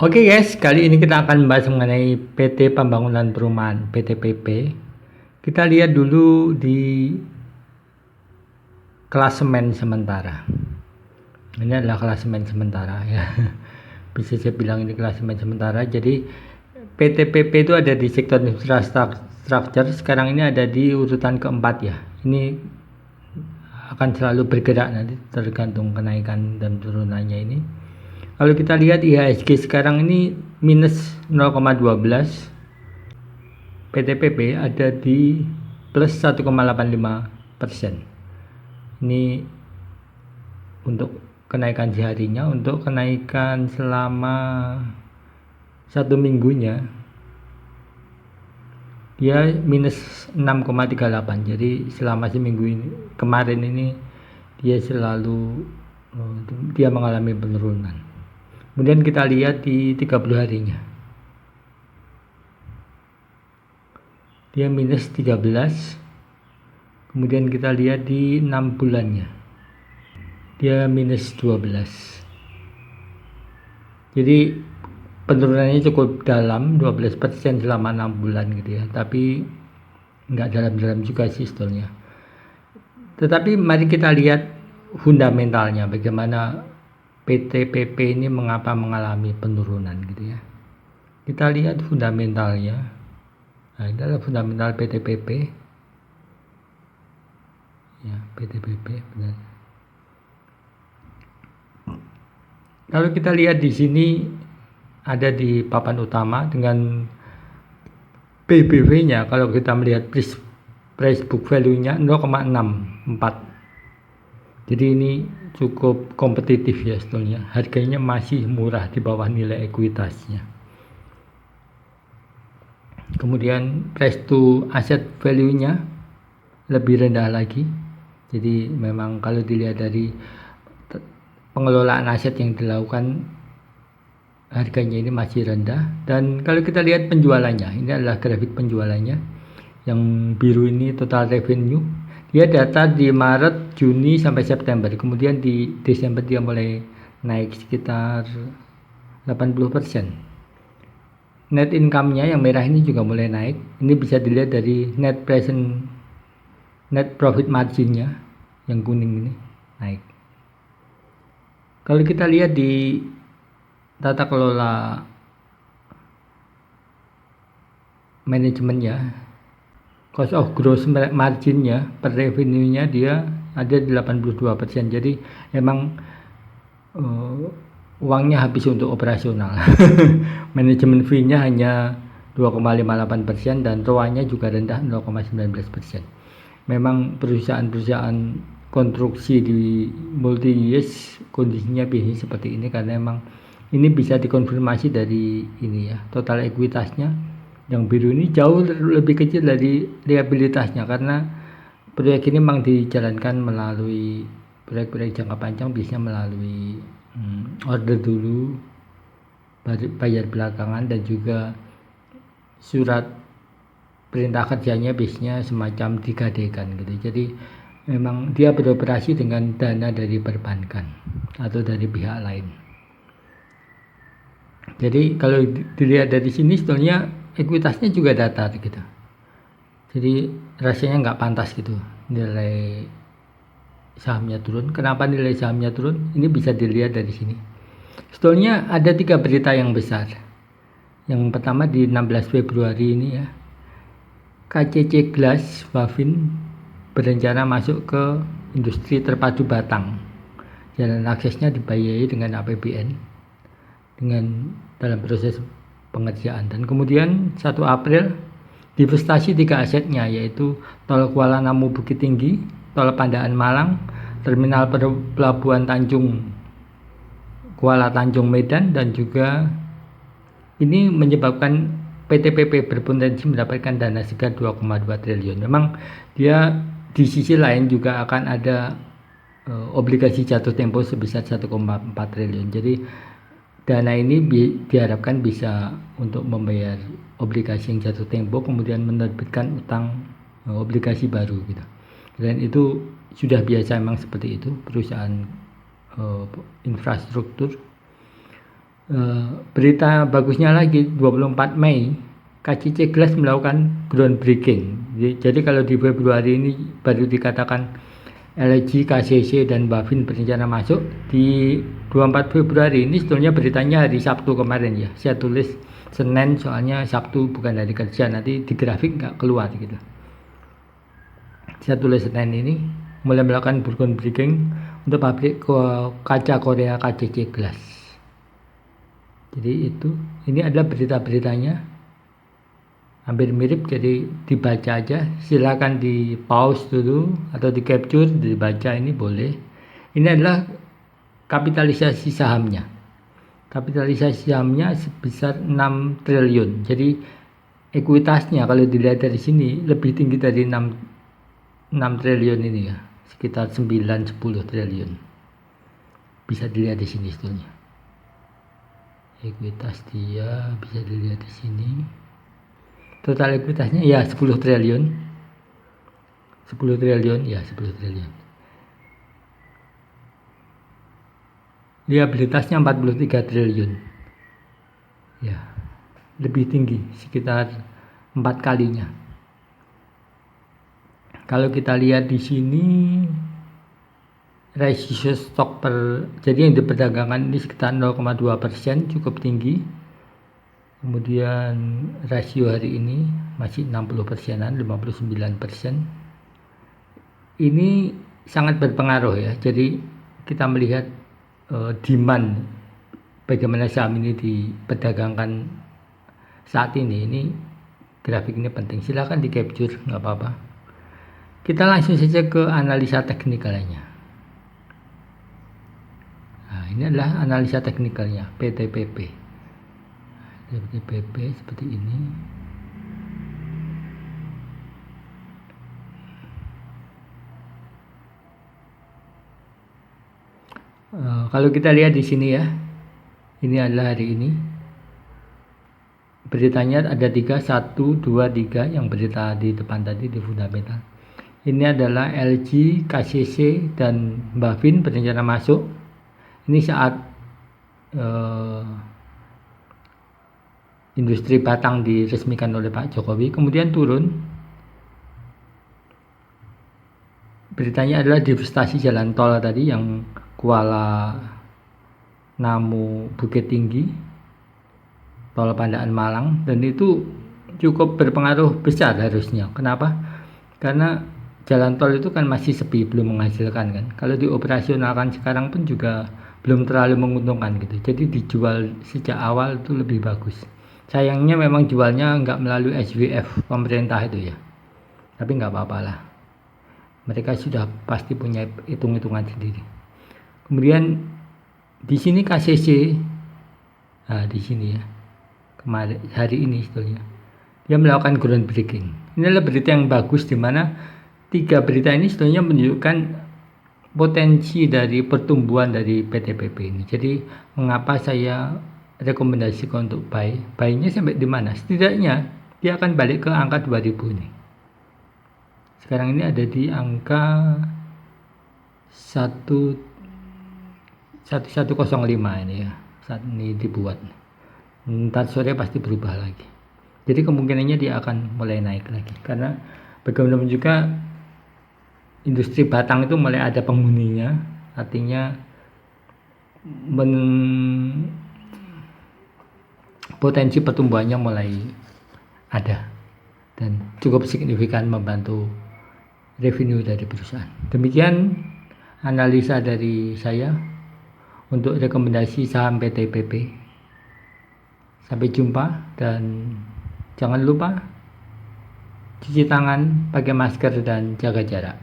Oke guys, kali ini kita akan membahas mengenai PT Pembangunan Perumahan (PTPP). Kita lihat dulu di klasemen sementara. Ini adalah klasemen sementara ya. Bisa saya bilang ini klasemen sementara. Jadi PTPP itu ada di sektor infrastruktur. Sekarang ini ada di urutan keempat ya. Ini akan selalu bergerak nanti tergantung kenaikan dan turunannya ini. Kalau kita lihat IHSG sekarang ini minus 0,12, PTPP ada di plus 1,85%. Ini untuk kenaikan seharinya. Untuk kenaikan selama 1 minggunya dia minus 6,38. Jadi selama seminggu ini kemarin ini dia mengalami penurunan. Kemudian kita lihat di 30 harinya. Dia minus 13. Kemudian kita lihat di 6 bulannya. Dia minus 12. Jadi penurunannya cukup dalam, 12% selama 6 bulan gitu ya. Tapi nggak dalam-dalam juga sih sebetulnya. Tetapi mari kita lihat fundamentalnya, bagaimana PTPP ini mengapa mengalami penurunan gitu ya. Kita lihat fundamentalnya. Nah, ini adalah fundamental PTPP. Ya, PTPP benar. Kalau kita lihat di sini ada di papan utama dengan PBV-nya, kalau kita melihat price book value-nya 0,64. Jadi ini cukup kompetitif ya sebetulnya. Harganya masih murah di bawah nilai ekuitasnya. Kemudian price to asset value-nya lebih rendah lagi. Jadi memang kalau dilihat dari pengelolaan aset yang dilakukan, harganya ini masih rendah. Dan kalau kita lihat penjualannya, ini adalah grafik penjualannya. Yang biru ini total revenue. Dia data di Maret, Juni sampai September. Kemudian di Desember dia mulai naik sekitar 80%. Net income-nya yang merah ini juga mulai naik. Ini bisa dilihat dari net profit margin-nya yang kuning ini naik. Kalau kita lihat di tata kelola manajemennya, cost of gross margin-nya per revenue-nya dia ada di 82%. Jadi emang uangnya habis untuk operasional. Manajemen fee-nya hanya 2,58% dan ROA-nya juga rendah 0,19%. Memang perusahaan-perusahaan konstruksi di multi years kondisinya biasanya seperti ini, karena memang ini bisa dikonfirmasi dari ini ya, total ekuitasnya yang biru ini jauh lebih kecil dari liabilitasnya, karena proyek ini memang dijalankan melalui proyek-proyek jangka panjang, biasanya melalui order dulu, bayar belakangan, dan juga surat perintah kerjanya biasanya semacam digadekan gitu. Jadi memang dia beroperasi dengan dana dari perbankan atau dari pihak lain. Jadi kalau dilihat dari sini sebetulnya ekuitasnya juga datar gitu. Jadi rasanya nggak pantas gitu nilai sahamnya turun. Kenapa nilai sahamnya turun? Ini bisa dilihat dari sini. Sebetulnya ada 3 berita yang besar. Yang pertama di 16 Februari ini ya, KCC Glass Wafin berencana masuk ke industri terpadu batang. Jalan aksesnya dibiayai dengan APBN dengan dalam proses pengerjaan. Dan kemudian 1 April divestasi 3 asetnya, yaitu Tol Kuala Namu Bukit Tinggi, Tol Pandaan Malang, Terminal Pelabuhan Tanjung Kuala Tanjung Medan, dan juga ini menyebabkan PTPP berpotensi mendapatkan dana segar 2,2 triliun. Memang dia di sisi lain juga akan ada obligasi jatuh tempo sebesar 1,4 triliun. Jadi dana ini diharapkan bisa untuk membayar obligasi yang jatuh tempo, kemudian menerbitkan utang obligasi baru gitu. Dan itu sudah biasa memang seperti itu perusahaan infrastruktur. Berita bagusnya lagi 24 Mei KCC Glass melakukan groundbreaking. Jadi kalau di Februari ini baru dikatakan LG, KCC dan Bavin berencana masuk, di 24 Februari ini sebetulnya beritanya hari Sabtu kemarin ya. Saya tulis Senin soalnya Sabtu bukan hari kerja, nanti di grafik nggak keluar gitu. Saya tulis Senin ini mulai melakukan groundbreaking untuk pabrik kaca Korea KCC Glass. Jadi ini adalah berita-beritanya, hampir mirip, jadi dibaca aja. Silakan di pause dulu atau di capture, dibaca, ini boleh. Ini adalah kapitalisasi sahamnya. Kapitalisasi sahamnya sebesar 6 triliun. Jadi ekuitasnya kalau dilihat dari sini lebih tinggi dari 6 triliun ini ya, sekitar 9-10 triliun. Bisa dilihat di sini sebetulnya. Ekuitas dia bisa dilihat di sini. Total ekuitasnya ya 10 triliun. 10 triliun ya, 10 triliun. Liabilitasnya 43 triliun. Ya, lebih tinggi, sekitar 4 kalinya. Kalau kita lihat di sini rasio stok jadi yang diperdagangkan ini sekitar 0,2%, cukup tinggi. Kemudian rasio hari ini masih 60%-an, 59%. Ini sangat berpengaruh ya. Jadi kita melihat demand bagaimana saham ini diperdagangkan saat ini. Ini grafik ini penting, silakan di capture, nggak apa-apa. Kita langsung saja ke analisa teknikalnya. Nah, ini adalah analisa teknikalnya PTPP. PTPP seperti ini. Kalau kita lihat di sini ya, ini adalah hari ini. Beritanya ada 3, 1, 2, 3 yang berita di depan tadi di fundamental. Ini adalah LG, KCC dan Bavin berencana masuk. Ini saat industri batang diresmikan oleh Pak Jokowi, kemudian turun. Beritanya adalah divestasi jalan tol tadi yang Kuala Namu Bukit Tinggi, tol Pandaan Malang, dan itu cukup berpengaruh besar harusnya. Kenapa? Karena jalan tol itu kan masih sepi, belum menghasilkan kan. Kalau dioperasionalkan sekarang pun juga belum terlalu menguntungkan gitu. Jadi dijual sejak awal itu lebih bagus. Sayangnya memang jualnya nggak melalui SWF pemerintah itu ya. Tapi nggak apa-apa lah. Mereka sudah pasti punya hitung-hitungan sendiri. Kemudian di sini KCC, nah di sini ya, kemarin hari ini sebetulnya dia melakukan groundbreaking. Ini adalah berita yang bagus, di mana 3 berita ini sebetulnya menunjukkan potensi dari pertumbuhan dari PTPP ini. Jadi mengapa saya rekomendasikan untuk buy-nya sampai di mana? Setidaknya dia akan balik ke angka 2000 ini. Sekarang ini ada di angka 1105 ini ya, saat ini dibuat. Ntar sore pasti berubah lagi. Jadi kemungkinannya dia akan mulai naik lagi, karena bagaimanapun juga industri batang itu mulai ada penghuninya, artinya potensi pertumbuhannya mulai ada dan cukup signifikan membantu revenue dari perusahaan. Demikian analisa dari saya untuk rekomendasi saham PTPP. Sampai jumpa, dan jangan lupa cuci tangan, pakai masker, dan jaga jarak.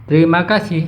Terima kasih.